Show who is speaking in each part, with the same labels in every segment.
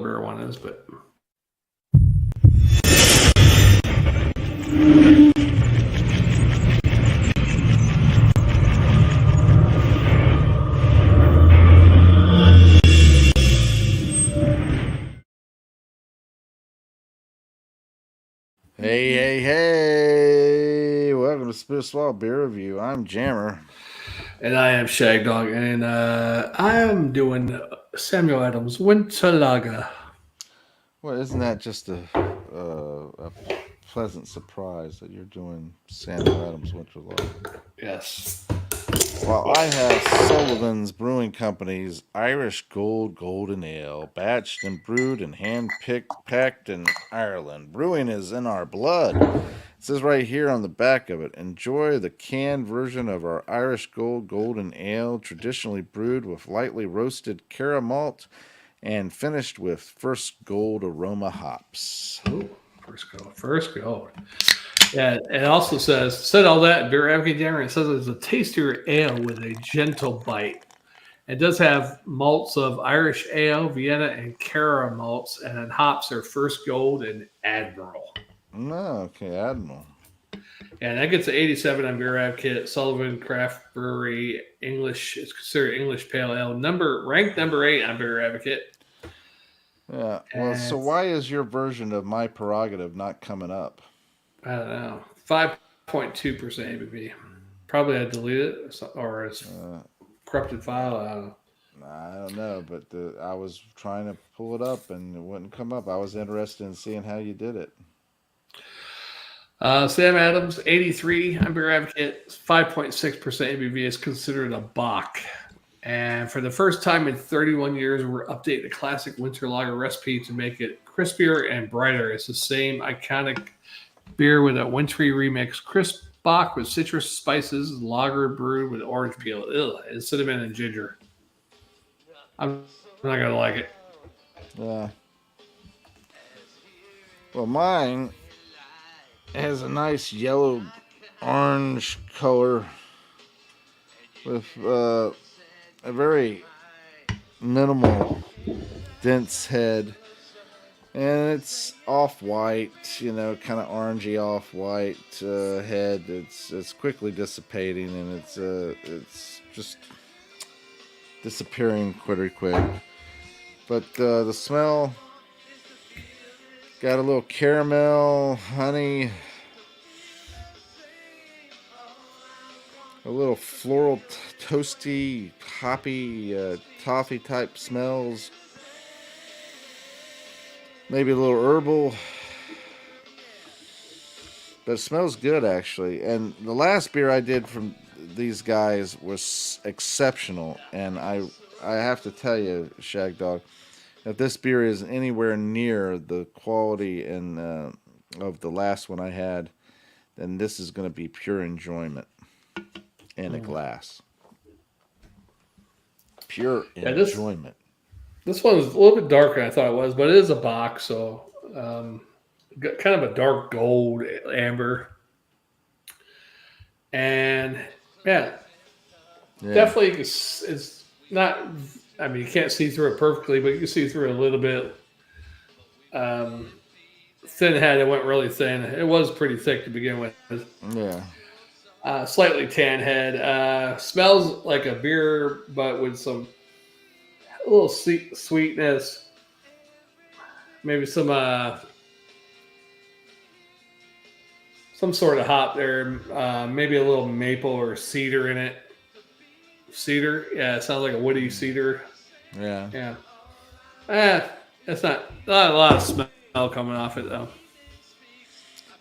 Speaker 1: beer one is, but
Speaker 2: Hey, welcome to Spit Swallow Beer Review. I'm Jammer.
Speaker 1: and I am Shagdog, and I am doing Samuel Adams Winter Lager.
Speaker 2: Well, isn't that just a pleasant surprise that you're doing Samuel Adams Winter Lager?
Speaker 1: Yes.
Speaker 2: Well, I have Sullivan's Brewing Company's Irish Gold Golden Ale, batched and brewed and hand-picked, packed in Ireland. Brewing is in our blood. It says right here on the back of it, enjoy the canned version of our Irish Gold Golden Ale, traditionally brewed with lightly roasted Cara malt and finished with first gold aroma hops.
Speaker 1: Ooh, first gold. Yeah, it also said all that Beer Advocate Jammer. It says it's a tastier ale with a gentle bite. It does have malts of Irish ale, Vienna, and Cara malts, and then hops are First Gold and Admiral.
Speaker 2: No, okay, Admiral.
Speaker 1: And that gets an 87 on Beer Advocate. Sullivan Craft Brewery English. It's considered English Pale Ale. Ranked number 8 on Beer Advocate.
Speaker 2: Yeah. Well, so why is your version of My Prerogative not coming up?
Speaker 1: I don't know. 5.2% ABV. Probably I deleted it or it's corrupted file. I don't know.
Speaker 2: I don't know, but I was trying to pull it up and it wouldn't come up. I was interested in seeing how you did it.
Speaker 1: Sam Adams, 83 on Beer Advocate, 5.6% ABV is considered a Bock. And for the first time in 31 years, we're updating the classic winter lager recipe to make it crispier and brighter. It's the same iconic beer with a wintry remix. Crisp Bock with citrus spices, lager brewed with orange peel, and cinnamon and ginger. I'm not going to like it.
Speaker 2: Yeah. Well, mine has a nice yellow orange color with a very minimal dense head, and it's off-white, kind of orangey off-white head. It's quickly dissipating, and it's just disappearing pretty quick. But the smell got a little caramel, honey, a little floral, toasty, hoppy, toffee type smells. Maybe a little herbal. But it smells good, actually. And the last beer I did from these guys was exceptional. And I have to tell you, Shagdog, if this beer is anywhere near the quality and of the last one I had, then this is going to be pure enjoyment in a glass. Pure enjoyment.
Speaker 1: This one was a little bit darker than I thought it was, but it is a Bock, so kind of a dark gold amber. And definitely it's not. I mean, you can't see through it perfectly, but you can see through it a little bit. Thin head, it went really thin. It was pretty thick to begin with.
Speaker 2: Yeah.
Speaker 1: Slightly tan head. Smells like a beer, but with a little sweetness. Maybe some sort of hop there. Maybe a little maple or cedar in it. Cedar, yeah, it sounds like a woody cedar.
Speaker 2: Yeah.
Speaker 1: It's not a lot of smell coming off it though.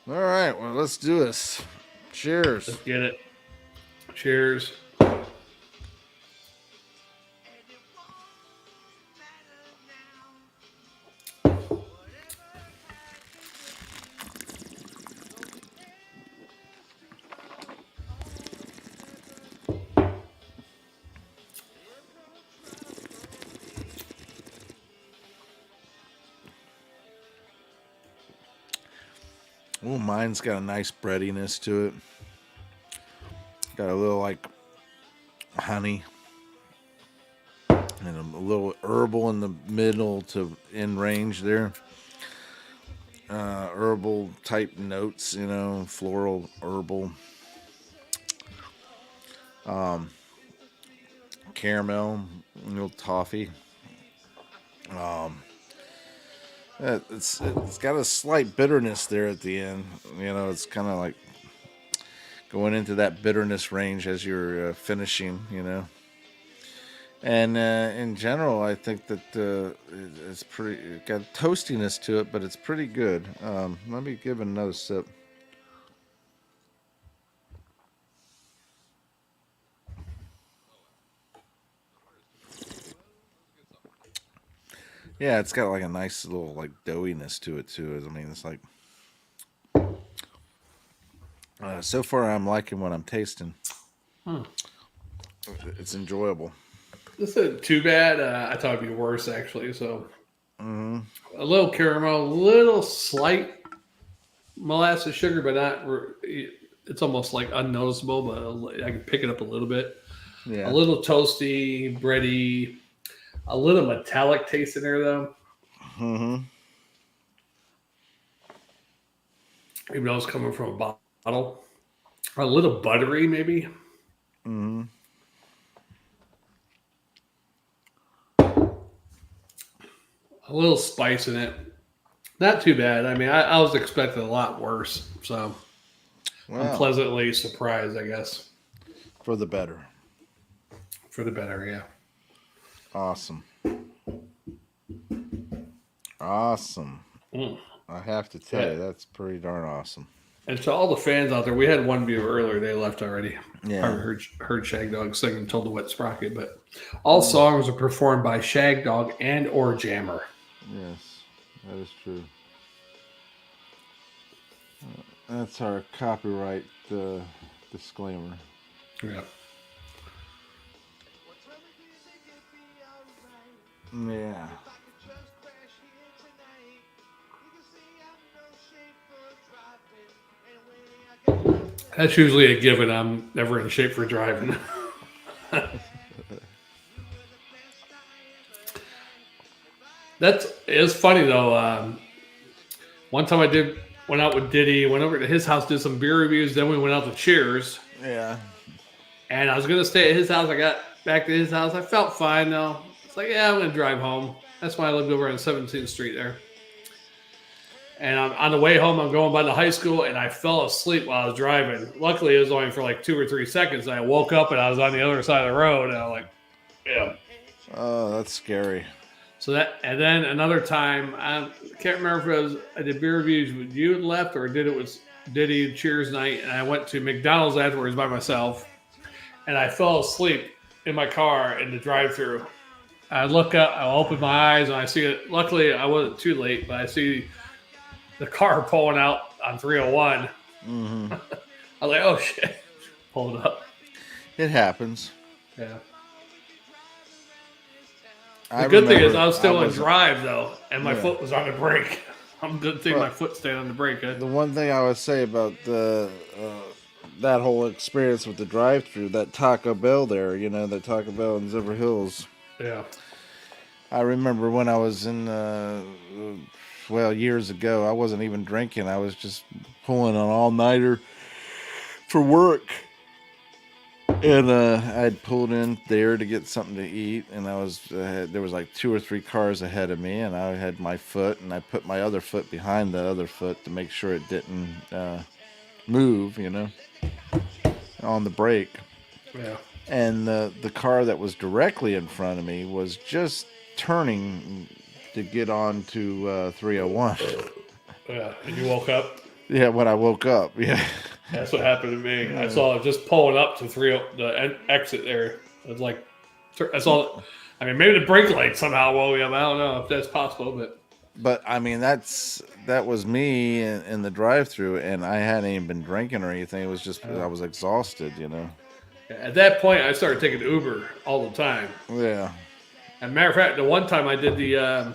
Speaker 2: All right, well, let's do this. Cheers.
Speaker 1: Let's get it. Cheers.
Speaker 2: Oh, mine's got a nice breadiness to it. Got a little like honey and a little herbal in the middle to in range there. Herbal type notes, floral, herbal, caramel, a little toffee. It's got a slight bitterness there at the end. It's kind of like going into that bitterness range as you're finishing. And in general, I think that it's it got toastiness to it, but it's pretty good. Let me give it another sip. Yeah, it's got like a nice little like doughiness to it too. I mean, it's like so far I'm liking what I'm tasting. It's enjoyable.
Speaker 1: This isn't too bad. I thought it'd be worse actually. So a little caramel, a little slight molasses sugar, but not. It's almost like unnoticeable, but I can pick it up a little bit.
Speaker 2: Yeah.
Speaker 1: A little toasty, bready, a little metallic taste in there though. Even though it's coming from a bottle, a little buttery maybe. A little spice in it. Not too bad. I mean, I was expecting a lot worse, so I'm pleasantly surprised, I guess.
Speaker 2: For the better.
Speaker 1: For the better, yeah.
Speaker 2: Awesome. I have to tell you, that's pretty darn awesome.
Speaker 1: And to all the fans out there, we had one viewer earlier. They left already.
Speaker 2: Yeah.
Speaker 1: I heard Shagdog singing "Told the Wet Sprocket," but all songs are performed by Shagdog and or Jammer.
Speaker 2: Yes, that is true. That's our copyright disclaimer.
Speaker 1: Yeah.
Speaker 2: Yeah.
Speaker 1: That's usually a given. I'm never in shape for driving. It's funny though. One time went out with Diddy, went over to his house, did some beer reviews. Then we went out to Cheers.
Speaker 2: Yeah.
Speaker 1: And I was gonna stay at his house. I got back to his house. I felt fine though. It's like, yeah, I'm gonna drive home. That's why I lived over on 17th Street there. And on the way home, I'm going by the high school, and I fell asleep while I was driving. Luckily, it was only for like 2 or 3 seconds. And I woke up, and I was on the other side of the road, and I was like, yeah.
Speaker 2: Oh, that's scary.
Speaker 1: And then another time, I can't remember if it was I did beer reviews with you and left, or it was Diddy Cheers night, and I went to McDonald's afterwards by myself, and I fell asleep in my car in the drive-thru. I look up, I open my eyes, and I see it. Luckily, I wasn't too late, but I see the car pulling out on 301. I was like, oh shit. Pulled up.
Speaker 2: It happens.
Speaker 1: Yeah. The good thing is I was still in drive though, and my foot was on the brake. I'm good thing my foot stayed on the brake.
Speaker 2: The one thing I would say about that whole experience with the drive-thru, that Taco Bell there, that Taco Bell in Zipper Hills.
Speaker 1: Yeah.
Speaker 2: I remember when I was in years ago, I wasn't even drinking. I was just pulling an all-nighter for work. And I'd pulled in there to get something to eat, and there was like 2 or 3 cars ahead of me, and I had my foot, and I put my other foot behind the other foot to make sure it didn't move, on the brake.
Speaker 1: Yeah.
Speaker 2: And the car that was directly in front of me was just turning to get on to 301.
Speaker 1: Yeah, and you woke up?
Speaker 2: Yeah, when I woke up, yeah.
Speaker 1: That's what happened to me. I saw it just pulling up to the exit there. It was like, I saw, maybe the brake light somehow woke me up. I don't know if that's possible, but.
Speaker 2: But, that was me in the drive-thru, and I hadn't even been drinking or anything. It was just, I was exhausted,
Speaker 1: At that point, I started taking Uber all the time.
Speaker 2: Yeah.
Speaker 1: As a matter of fact, the one time I did I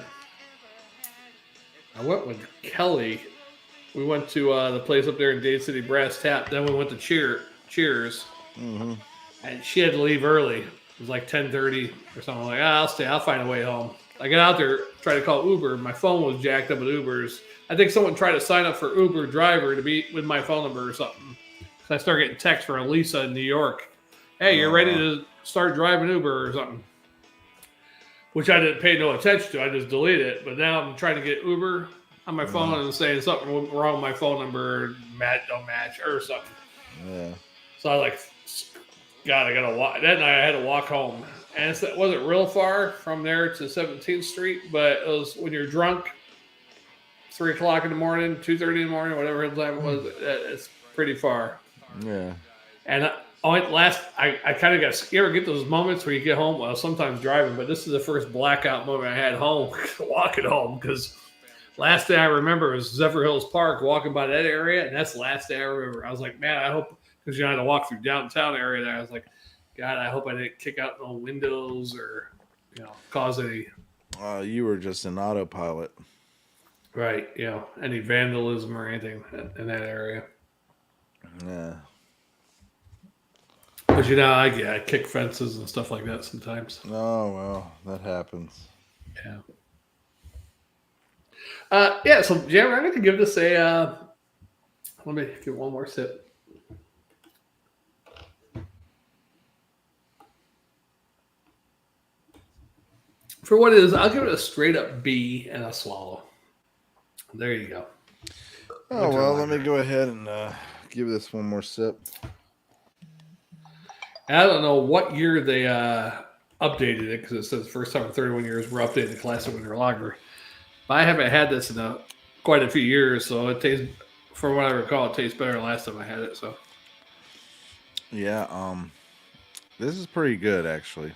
Speaker 1: went with Kelly. We went to the place up there in Dade City, Brass Tap. Then we went to Cheers. And she had to leave early. It was like 10:30 or something. I'm like, I'll stay. I'll find a way home. I got out there, tried to call Uber. My phone was jacked up with Ubers. I think someone tried to sign up for Uber driver to be with my phone number or something. So I started getting texts from Lisa in New York. Hey, you're ready to start driving Uber or something. Which I didn't pay no attention to. I just deleted it. But now I'm trying to get Uber on my phone and saying something wrong with my phone number, don't match or something.
Speaker 2: Yeah.
Speaker 1: So I like, God, I gotta walk. That night I had to walk home, and it wasn't real far from there to 17th Street, but it was when you're drunk, 3 o'clock in the morning, 2:30 in the morning, whatever time it was. It's pretty far.
Speaker 2: Yeah.
Speaker 1: And I kind of got. You ever get those moments where you get home? Well, sometimes driving, but this is the first blackout moment I had home, walking home, because last day I remember was Zephyr Hills Park, walking by that area, and that's the last day I remember. I was like, man, I hope, because I had to walk through downtown area there. I was like, God, I hope I didn't kick out no windows or, cause any.
Speaker 2: You were just an autopilot.
Speaker 1: Right, any vandalism or anything in that area.
Speaker 2: Yeah.
Speaker 1: But I kick fences and stuff like that sometimes.
Speaker 2: Oh, well, that happens.
Speaker 1: Yeah. So, Jam, I'm going to give this a. Let me give one more sip. For what it is, I'll give it a straight up B and a swallow. There you go.
Speaker 2: Oh, well, let me go ahead and give this one more sip.
Speaker 1: I don't know what year they updated it, because it says first time in 31 years we're updating the classic winter lager. But I haven't had this in quite a few years, so it tastes, from what I recall, it tastes better than last time I had it. So,
Speaker 2: yeah, this is pretty good actually.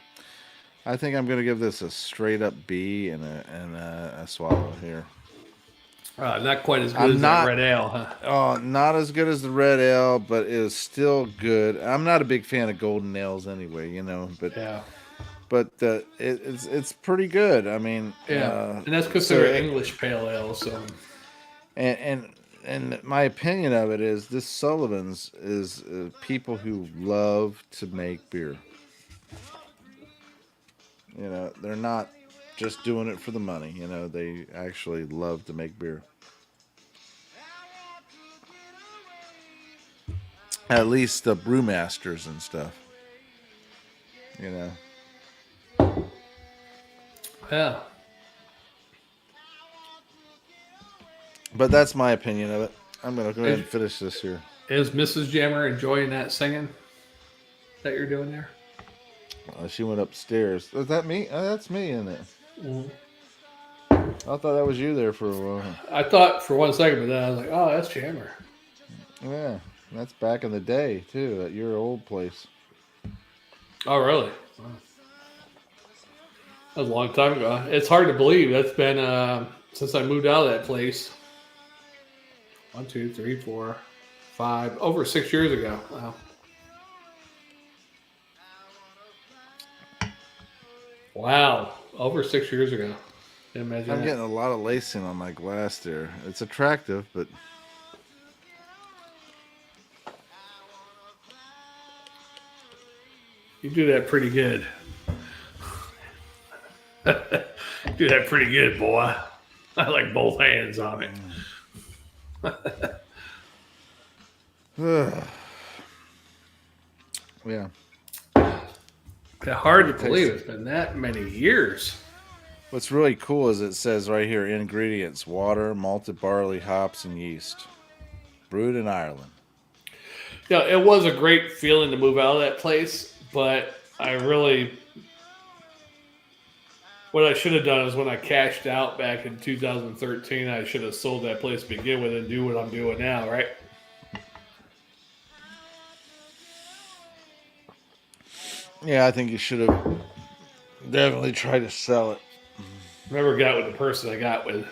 Speaker 2: I think I'm gonna give this a straight up B and a swallow here.
Speaker 1: Not quite as good as that red ale, huh?
Speaker 2: Oh, not as good as the red ale, but it is still good. I'm not a big fan of golden ales anyway, but
Speaker 1: yeah.
Speaker 2: But it's pretty good. I mean,
Speaker 1: and that's considered English pale ale. So,
Speaker 2: and my opinion of it is this Sullivan's is people who love to make beer. They're not just doing it for the money. They actually love to make beer. At least the brewmasters and stuff.
Speaker 1: Yeah.
Speaker 2: But that's my opinion of it. I'm going to go ahead and finish this here.
Speaker 1: Is Mrs. Jammer enjoying that singing that you're doing there?
Speaker 2: She went upstairs. Is that me? That's me, isn't it?
Speaker 1: Mm-hmm.
Speaker 2: I thought that was you there for a while.
Speaker 1: I thought for 1 second, but then I was like, oh, that's Jammer.
Speaker 2: Yeah, that's back in the day, too, at your old place.
Speaker 1: Oh, really? Wow. That was a long time ago. It's hard to believe. That's been since I moved out of that place. 1, 2, 3, 4, 5, over 6 years ago. Wow. Wow, over 6 years ago. Can't imagine
Speaker 2: I'm
Speaker 1: that.
Speaker 2: getting a lot of lacing on my glass there. It's attractive, but
Speaker 1: you do that pretty good. Do that pretty good, boy. I like both hands on it.
Speaker 2: Yeah.
Speaker 1: It's hard to believe it's been that many years.
Speaker 2: What's really cool is it says right here, ingredients: water, malted barley, hops, and yeast. Brewed in Ireland.
Speaker 1: It was a great feeling to move out of that place, but what I should have done is when I cashed out back in 2013, I should have sold that place to begin with and do what I'm doing now, right?
Speaker 2: Yeah, I think you should have definitely tried to sell it.
Speaker 1: Never got with the person I got with.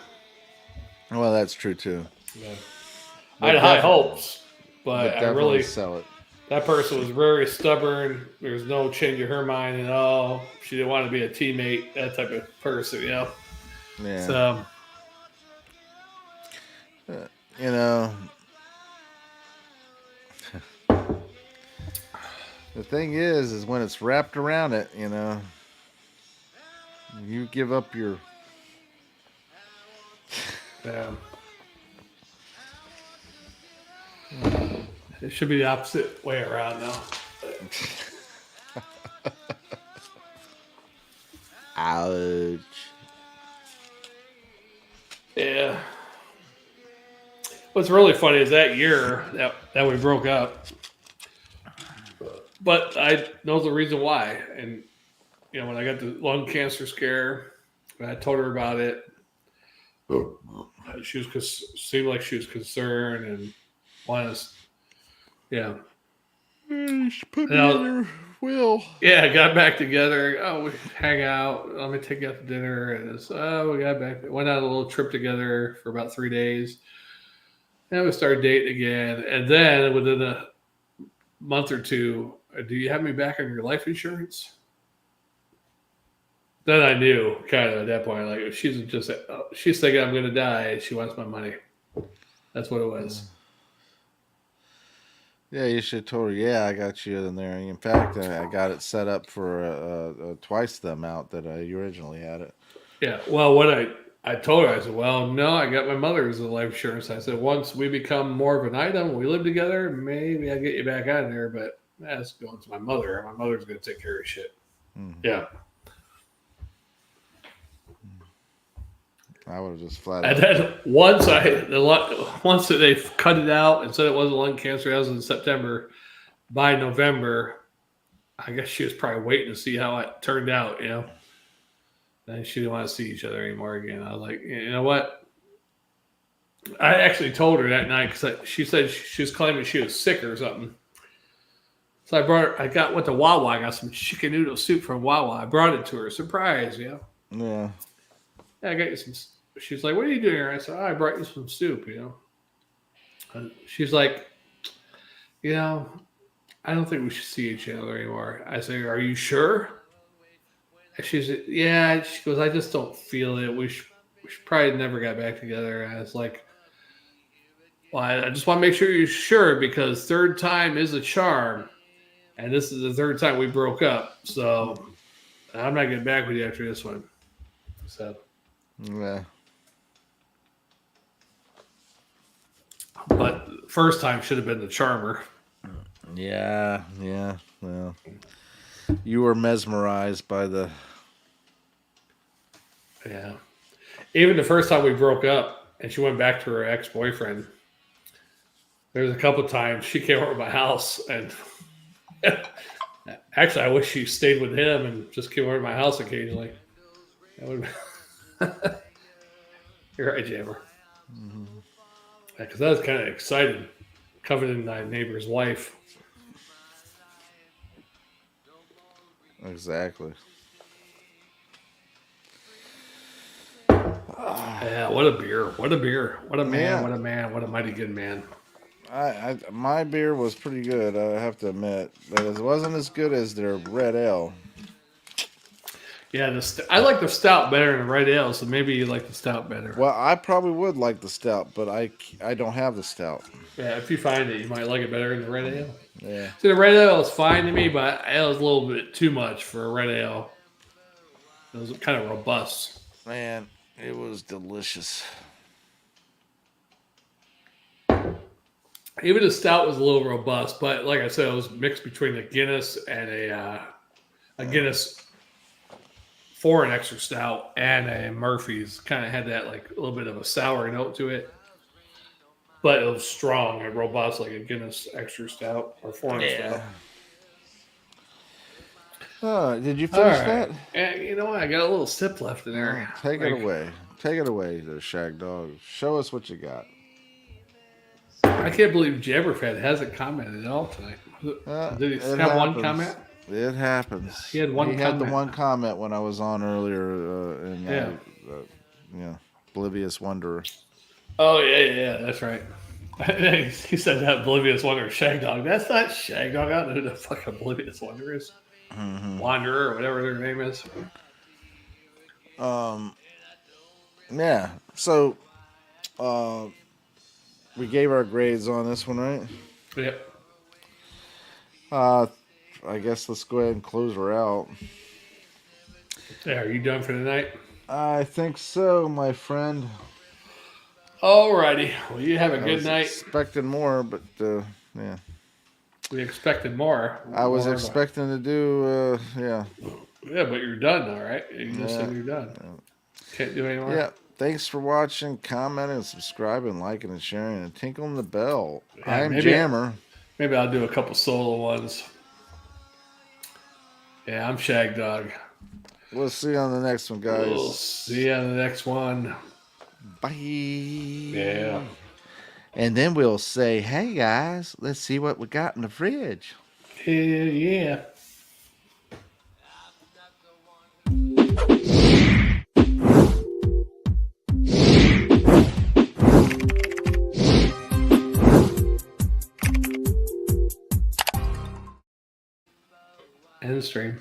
Speaker 2: Well, that's true too.
Speaker 1: Yeah. I had high hopes, but I really
Speaker 2: sell it.
Speaker 1: That person was very stubborn. There was no change in her mind at all. She didn't want to be a teammate, that type of person,
Speaker 2: Yeah.
Speaker 1: So,
Speaker 2: The thing is when it's wrapped around it, you give up your.
Speaker 1: Yeah. It should be the opposite way around now.
Speaker 2: Ouch.
Speaker 1: Yeah. What's really funny is that year that we broke up. But I know the reason why. And, when I got the lung cancer scare, I told her about it. She seemed like she was concerned and wanted us. Yeah.
Speaker 2: You should put me in your will.
Speaker 1: Yeah, got back together. Oh, we hang out. Let me take you out to dinner. And we got back. Went on a little trip together for about 3 days. And we started dating again. And then within a month or two, do you have me back on your life insurance? Then I knew kind of at that point, like, she's thinking I'm going to die. She wants my money. That's what it was.
Speaker 2: Yeah, you should have told her, yeah, I got you in there. In fact, I got it set up for twice the amount that you originally had it.
Speaker 1: Yeah, well, when I told her, I said, well, no, I got my mother's life insurance. I said, once we become more of an item, we live together, maybe I'll get you back on there, but that's going to my mother. My mother's going to take care of shit. Mm-hmm. Yeah.
Speaker 2: I would have just flat
Speaker 1: out. And then once they cut it out and said it wasn't lung cancer, that was in September. By November, I guess she was probably waiting to see how it turned out, And she didn't want to see each other anymore again. I was like, you know what? I actually told her that night because she said she was claiming she was sick or something. So went to Wawa. I got some chicken noodle soup from Wawa. I brought it to her. Surprise,
Speaker 2: Yeah.
Speaker 1: Yeah, I got you some. She's like, what are you doing here? I said, I brought you some soup, And she's like, I don't think we should see each other anymore. I say, are you sure? And she said, yeah. She goes, I just don't feel it. We should probably never got back together. And I was like, well, I just want to make sure you're sure because third time is a charm. And this is the third time we broke up. So I'm not getting back with you after this one. So.
Speaker 2: Yeah.
Speaker 1: But first time should have been the charmer.
Speaker 2: Yeah. Well, you were mesmerized by the.
Speaker 1: Yeah. Even the first time we broke up and she went back to her ex-boyfriend, there was a couple of times she came over to my house and actually I wish she stayed with him and just came over to my house occasionally. That would You're right, Jammer. Mm-hmm. Because that was kind of exciting, coveting my neighbor's wife.
Speaker 2: Exactly.
Speaker 1: Yeah, what a beer. What a beer. What a man. What a man. What a mighty good man.
Speaker 2: My beer was pretty good, I have to admit. But it wasn't as good as their red ale.
Speaker 1: Yeah, I like the stout better than the red ale, so maybe you like the stout better.
Speaker 2: Well, I probably would like the stout, but I don't have the stout.
Speaker 1: Yeah, if you find it, you might like it better than the red ale.
Speaker 2: Yeah.
Speaker 1: See, the red ale is fine to me, but it was a little bit too much for a red ale. It was kind of robust.
Speaker 2: Man, it was delicious.
Speaker 1: Even the stout was a little robust, but like I said, it was mixed between a Guinness and a Guinness foreign extra stout and a Murphy's. Kind of had that like a little bit of a sour note to it, but it was strong and robust like a Guinness extra stout or foreign stout.
Speaker 2: Oh, did you finish that?
Speaker 1: Yeah, you know what? I got a little sip left in there.
Speaker 2: Take it away. Take it away, there, Shagdog. Show us what you got.
Speaker 1: I can't believe Jabberfed hasn't commented at all tonight. Did he have one comment?
Speaker 2: It happens.
Speaker 1: He had one comment.
Speaker 2: He had the one comment when I was on earlier. Oblivious Wanderer.
Speaker 1: Oh, yeah, that's right. He said that Oblivious Wanderer Shagdog. That's not Shagdog. I don't know who the fuck Oblivious Wanderer is. Mm-hmm. Wanderer or whatever their name is.
Speaker 2: Yeah. So, we gave our grades on this one, right?
Speaker 1: Yep.
Speaker 2: I guess let's go ahead and close her out.
Speaker 1: Yeah, are you done for the night?
Speaker 2: I think so, my friend.
Speaker 1: Alrighty. Well, you have a
Speaker 2: I
Speaker 1: good
Speaker 2: was
Speaker 1: night.
Speaker 2: expecting more, but yeah.
Speaker 1: We expected more.
Speaker 2: I was
Speaker 1: More,
Speaker 2: expecting to do, yeah.
Speaker 1: Yeah, but you're done, all right? You just said
Speaker 2: Yeah.
Speaker 1: you're done. Can't do any more?
Speaker 2: Yeah. Thanks for watching, commenting, subscribing, liking, and sharing, and tinkling the bell.
Speaker 1: Yeah,
Speaker 2: I'm Jammer.
Speaker 1: Maybe I'll do a couple solo ones. Yeah, I'm Shagdog.
Speaker 2: We'll see you on the next one, guys.
Speaker 1: We'll see you on the next one.
Speaker 2: Bye.
Speaker 1: Yeah.
Speaker 2: And then we'll say, hey, guys, let's see what we got in the fridge.
Speaker 1: Hell yeah. End stream.